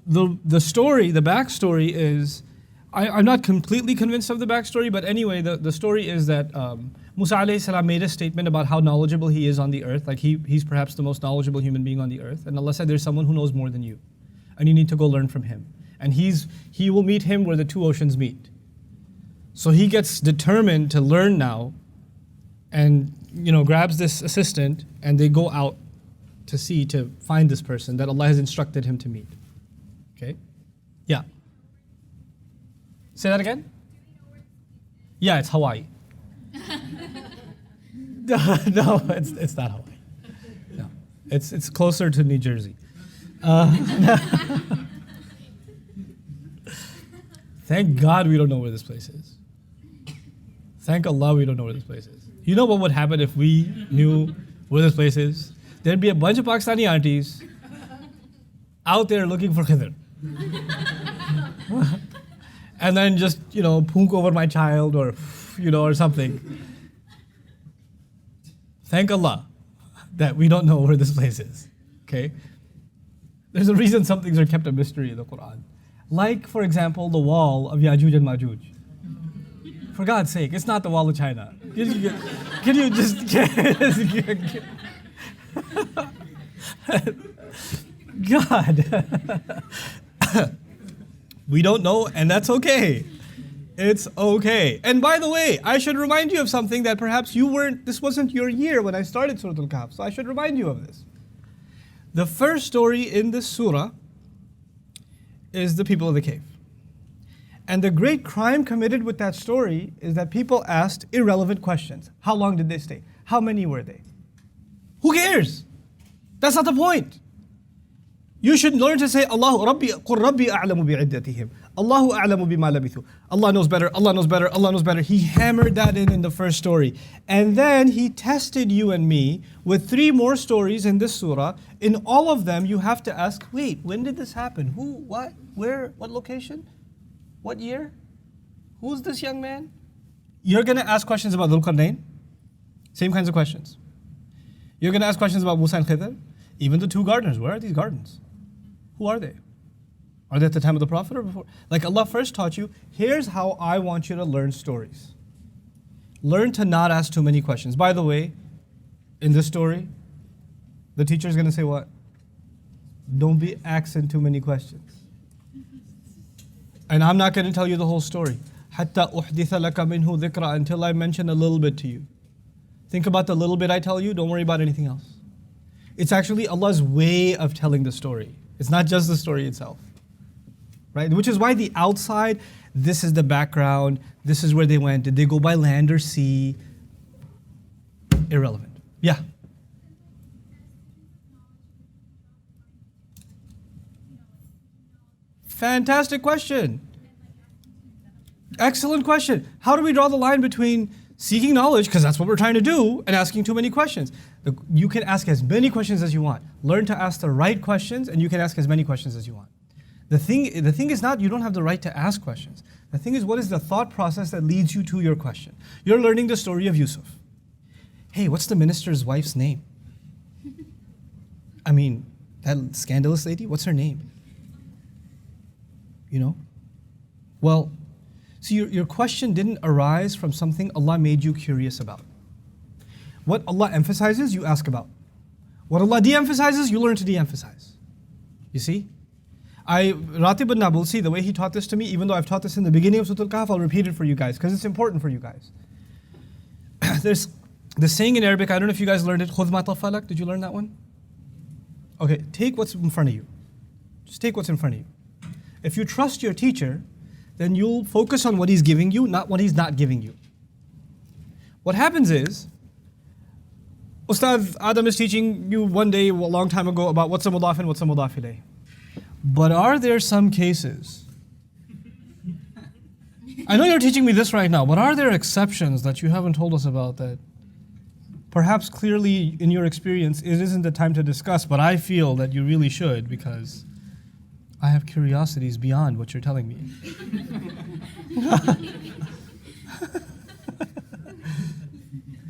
the story, the backstory is, I'm not completely convinced of the backstory, but anyway, the story is that Musa alayhi salam made a statement about how knowledgeable he is on the earth, like he's perhaps the most knowledgeable human being on the earth, and Allah said there's someone who knows more than you, and you need to go learn from him. And he will meet him where the two oceans meet. So he gets determined to learn now, and grabs this assistant, and they go out to sea to find this person that Allah has instructed him to meet. Okay? Yeah. Say that again? Yeah, it's Hawaii. No, it's not Hawaii. No, it's closer to New Jersey. Thank God we don't know where this place is. Thank Allah we don't know where this place is. You know what would happen if we knew where this place is? There'd be a bunch of Pakistani aunties out there looking for Khidr. And then just, punk over my child or something. Thank Allah that we don't know where this place is. Okay? There's a reason some things are kept a mystery in the Quran. Like, for example, the wall of Ya'juj and Ma'juj. For God's sake, it's not the wall of China. Can you just God. We don't know, and that's okay. It's okay. And by the way, I should remind you of something that perhaps this wasn't your year when I started Surah Al-Kahf, so I should remind you of this. The first story in this surah is the people of the cave. And the great crime committed with that story is that people asked irrelevant questions. How long did they stay? How many were they? Who cares? That's not the point. You should learn to say, Allahu Rabbi, Qur Rabbi a'lamu bi'iddatihim. Allahu a'lamu bima labithu. Allah knows better, Allah knows better, Allah knows better. He hammered that in the first story. And then he tested you and me with 3 more stories in this surah. In all of them, you have to ask, wait, when did this happen? Who, what, where, what location? What year? Who's this young man? You're going to ask questions about Dhul Qarnayn. Same kinds of questions. You're going to ask questions about Musa and Khidr. Even the 2 gardeners. Where are these gardens? Who are they? Are they at the time of the Prophet or before? Like Allah first taught you, here's how I want you to learn stories. Learn to not ask too many questions. By the way, in this story, the teacher is going to say what? Don't be asking too many questions. And I'm not going to tell you the whole story. حَتَّى أُحْدِثَ لَكَ مِنْهُ ذِكْرًا, until I mention a little bit to you. Think about the little bit I tell you, don't worry about anything else. It's actually Allah's way of telling the story. It's not just the story itself. Right? Which is why the outside, this is the background, this is where they went. Did they go by land or sea? Irrelevant. Yeah. Fantastic question. Excellent question. How do we draw the line between seeking knowledge, because that's what we're trying to do, and asking too many questions? You can ask as many questions as you want. Learn to ask the right questions, and you can ask as many questions as you want. The thing is not you don't have the right to ask questions. The thing is, what is the thought process that leads you to your question? You're learning the story of Yusuf. Hey, what's the minister's wife's name? I mean, that scandalous lady, what's her name? Well, so your question didn't arise from something Allah made you curious about. What Allah emphasizes, you ask about. What Allah de-emphasizes, you learn to de-emphasize. You see? Ratib al-Nabulsi, the way he taught this to me, even though I've taught this in the beginning of Surah Al-Kahf, I'll repeat it for you guys, because it's important for you guys. There's the saying in Arabic, I don't know if you guys learned it, خُذْ مَا طَفَّلَكَ. Did you learn that one? Okay, take what's in front of you. Just take what's in front of you. If you trust your teacher, then you'll focus on what he's giving you, not what he's not giving you. What happens is, Ustad Adam is teaching you one day, a long time ago, about what's a mudaf and what's a mudaf ilayh. But are there some cases, I know you're teaching me this right now, but are there exceptions that you haven't told us about that perhaps clearly in your experience it isn't the time to discuss, but I feel that you really should because I have curiosities beyond what you're telling me.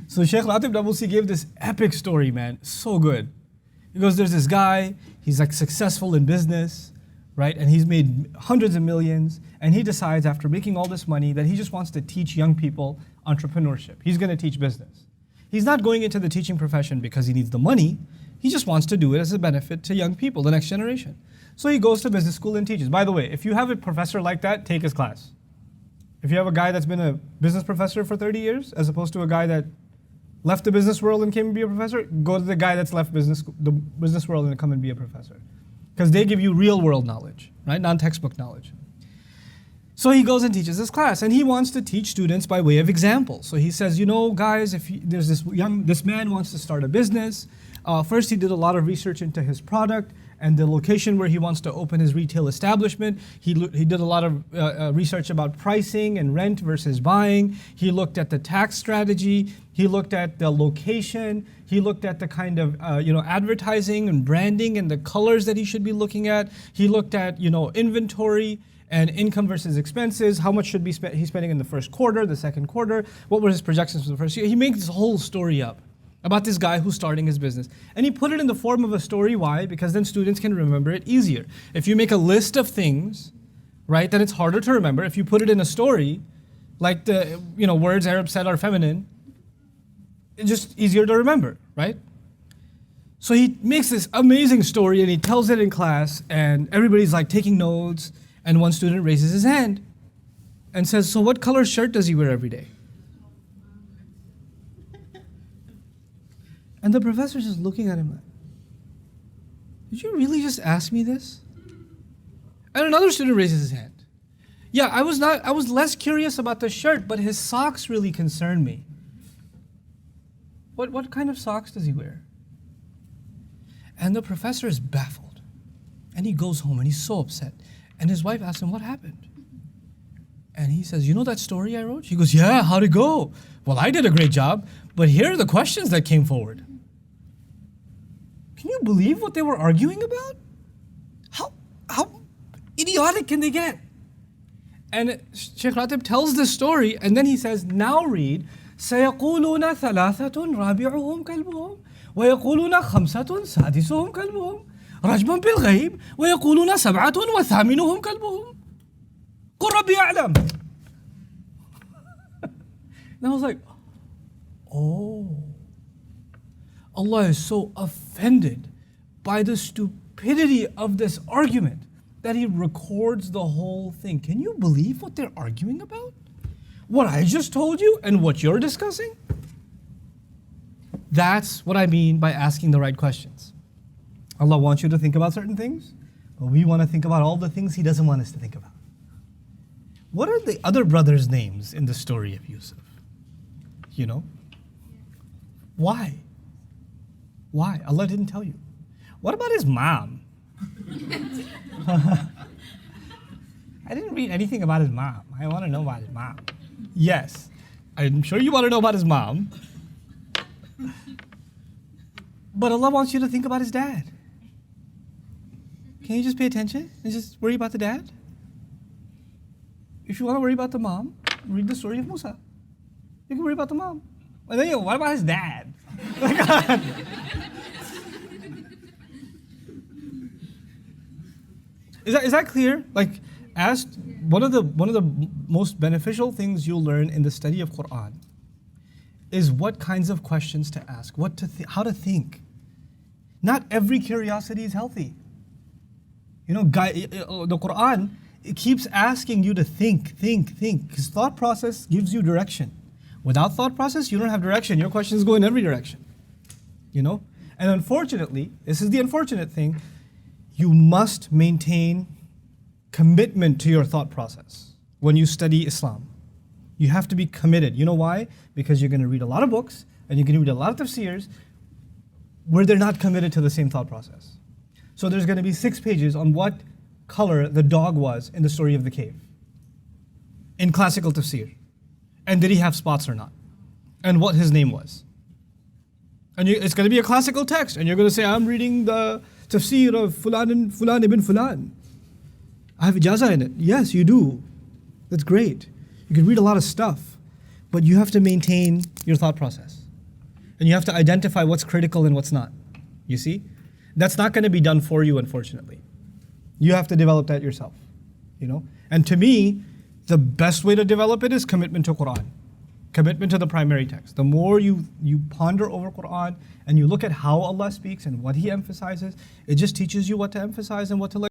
So Sheikh Ratib Nabulsi gave this epic story, man. So good. He goes, there's this guy, he's like successful in business, right? And he's made hundreds of millions, and he decides after making all this money that he just wants to teach young people entrepreneurship. He's going to teach business. He's not going into the teaching profession because he needs the money. He just wants to do it as a benefit to young people, the next generation. So he goes to business school and teaches. By the way, if you have a professor like that, take his class. If you have a guy that's been a business professor for 30 years, as opposed to a guy that left the business world and came to be a professor, go to the guy that's left the business world and come and be a professor. Because they give you real world knowledge, right? Non-textbook knowledge. So he goes and teaches this class, and he wants to teach students by way of example. So he says, you know, guys, if there's this man wants to start a business. First, he did a lot of research into his product and the location where he wants to open his retail establishment. He did a lot of research about pricing and rent versus buying. He looked at the tax strategy. He looked at the location. He looked at the kind of advertising and branding and the colors that he should be looking at. He looked at inventory and income versus expenses. How much should he spending in the first quarter, the second quarter? What were his projections for the first year? He makes this whole story up about this guy who's starting his business. And he put it in the form of a story. Why? Because then students can remember it easier. If you make a list of things, right, then it's harder to remember. If you put it in a story, like the words Arab said are feminine, it's just easier to remember, right? So he makes this amazing story and he tells it in class and everybody's like taking notes, and one student raises his hand and says, so what color shirt does he wear every day? And the professor's just looking at him like, did you really just ask me this? And another student raises his hand. Yeah, I was less curious about the shirt, but his socks really concerned me. What kind of socks does he wear? And the professor is baffled. And he goes home and he's so upset. And his wife asks him, what happened? And he says, you know that story I wrote? She goes, yeah, how'd it go? Well, I did a great job, but here are the questions that came forward. Can you believe what they were arguing about? How idiotic can they get? And Sheikh Ratib tells this story, and then he says, now read, سيقولون ثلاثة رابعهم كلبهم ويقولون خمسة سادسهم كلبهم رجما بالغيب ويقولون سبعة وثامنهم كلبهم قل ربي أعلم. And I was like, oh, Allah is so offended by the stupidity of this argument that He records the whole thing. Can you believe what they're arguing about? What I just told you and what you're discussing? That's what I mean by asking the right questions. Allah wants you to think about certain things, but we want to think about all the things He doesn't want us to think about. What are the other brothers' names in the story of Yusuf? You know? Why? Why? Allah didn't tell you. What about his mom? I didn't read anything about his mom. I want to know about his mom. Yes, I'm sure you want to know about his mom. But Allah wants you to think about his dad. Can you just pay attention and just worry about the dad? If you want to worry about the mom, read the story of Musa. You can worry about the mom. And then what about his dad? Is that clear? Like, as one of the most beneficial things you'll learn in the study of Quran is what kinds of questions to ask, how to think. Not every curiosity is healthy. The Quran, it keeps asking you to think. Because thought process gives you direction. Without thought process, you don't have direction. Your questions go in every direction. And unfortunately, this is the unfortunate thing, you must maintain commitment to your thought process when you study Islam. You have to be committed. You know why? Because you're going to read a lot of books and you're going to read a lot of tafsirs where they're not committed to the same thought process. So there's going to be 6 pages on what color the dog was in the story of the cave in classical tafsir. And did he have spots or not? And what his name was. And it's going to be a classical text. And you're going to say, I'm reading the tafsir of Fulan ibn Fulan. I have ijazah in it. Yes, you do. That's great. You can read a lot of stuff. But you have to maintain your thought process. And you have to identify what's critical and what's not. You see? That's not going to be done for you, unfortunately. You have to develop that yourself, you know. And to me, the best way to develop it is commitment to Quran, commitment to the primary text. The more you ponder over Quran and you look at how Allah speaks and what He emphasizes, it just teaches you what to emphasize and what to let